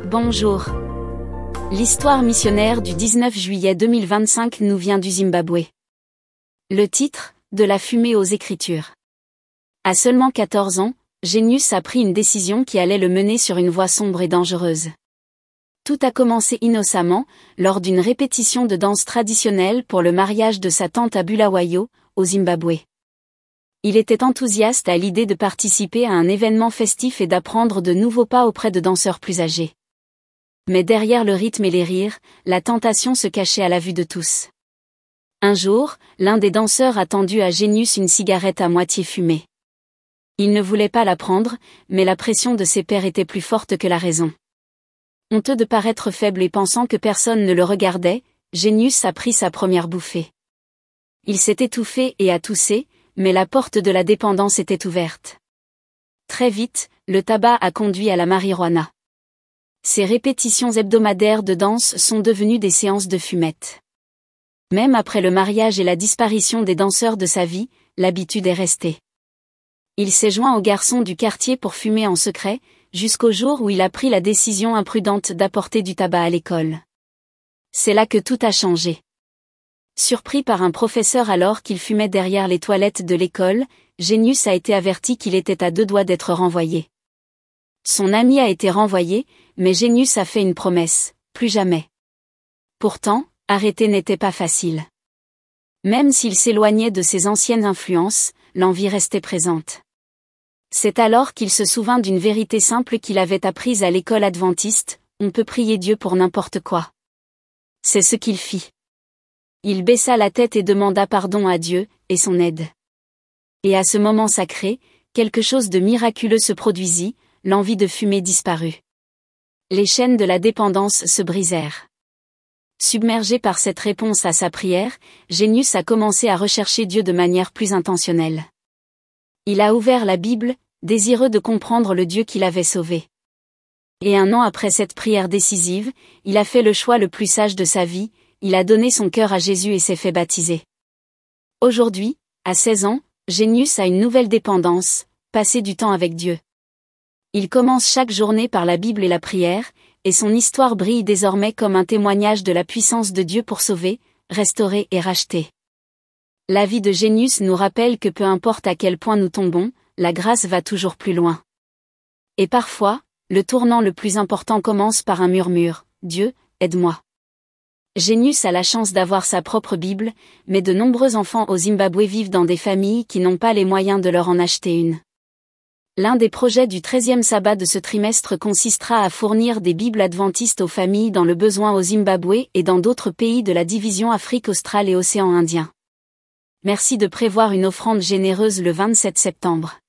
Bonjour. L'histoire missionnaire du 19 juillet 2025 nous vient du Zimbabwe. Le titre, de la fumée aux Écritures. À seulement 14 ans, Genius a pris une décision qui allait le mener sur une voie sombre et dangereuse. Tout a commencé innocemment, lors d'une répétition de danse traditionnelle pour le mariage de sa tante à Bulawayo, au Zimbabwe. Il était enthousiaste à l'idée de participer à un événement festif et d'apprendre de nouveaux pas auprès de danseurs plus âgés. Mais derrière le rythme et les rires, la tentation se cachait à la vue de tous. Un jour, l'un des danseurs a tendu à Genius une cigarette à moitié fumée. Il ne voulait pas la prendre, mais la pression de ses pairs était plus forte que la raison. Honteux de paraître faible et pensant que personne ne le regardait, Genius a pris sa première bouffée. Il s'est étouffé et a toussé, mais la porte de la dépendance était ouverte. Très vite, le tabac a conduit à la marijuana. Ces répétitions hebdomadaires de danse sont devenues des séances de fumette. Même après le mariage et la disparition des danseurs de sa vie, l'habitude est restée. Il s'est joint aux garçons du quartier pour fumer en secret, jusqu'au jour où il a pris la décision imprudente d'apporter du tabac à l'école. C'est là que tout a changé. Surpris par un professeur alors qu'il fumait derrière les toilettes de l'école, Genius a été averti qu'il était à 2 doigts d'être renvoyé. Son ami a été renvoyé, mais Genius a fait une promesse, plus jamais. Pourtant, arrêter n'était pas facile. Même s'il s'éloignait de ses anciennes influences, l'envie restait présente. C'est alors qu'il se souvint d'une vérité simple qu'il avait apprise à l'école adventiste, on peut prier Dieu pour n'importe quoi. C'est ce qu'il fit. Il baissa la tête et demanda pardon à Dieu, et son aide. Et à ce moment sacré, quelque chose de miraculeux se produisit, l'envie de fumer disparut. Les chaînes de la dépendance se brisèrent. Submergé par cette réponse à sa prière, Genius a commencé à rechercher Dieu de manière plus intentionnelle. Il a ouvert la Bible, désireux de comprendre le Dieu qui l'avait sauvé. Et 1 an après cette prière décisive, il a fait le choix le plus sage de sa vie, il a donné son cœur à Jésus et s'est fait baptiser. Aujourd'hui, à 16 ans, Genius a une nouvelle dépendance, passer du temps avec Dieu. Il commence chaque journée par la Bible et la prière, et son histoire brille désormais comme un témoignage de la puissance de Dieu pour sauver, restaurer et racheter. La vie de Genius nous rappelle que peu importe à quel point nous tombons, la grâce va toujours plus loin. Et parfois, le tournant le plus important commence par un murmure, « Dieu, aide-moi ». Genius a la chance d'avoir sa propre Bible, mais de nombreux enfants au Zimbabwe vivent dans des familles qui n'ont pas les moyens de leur en acheter une. L'un des projets du 13e sabbat de ce trimestre consistera à fournir des Bibles adventistes aux familles dans le besoin au Zimbabwe et dans d'autres pays de la division Afrique australe et Océan Indien. Merci de prévoir une offrande généreuse le 27 septembre.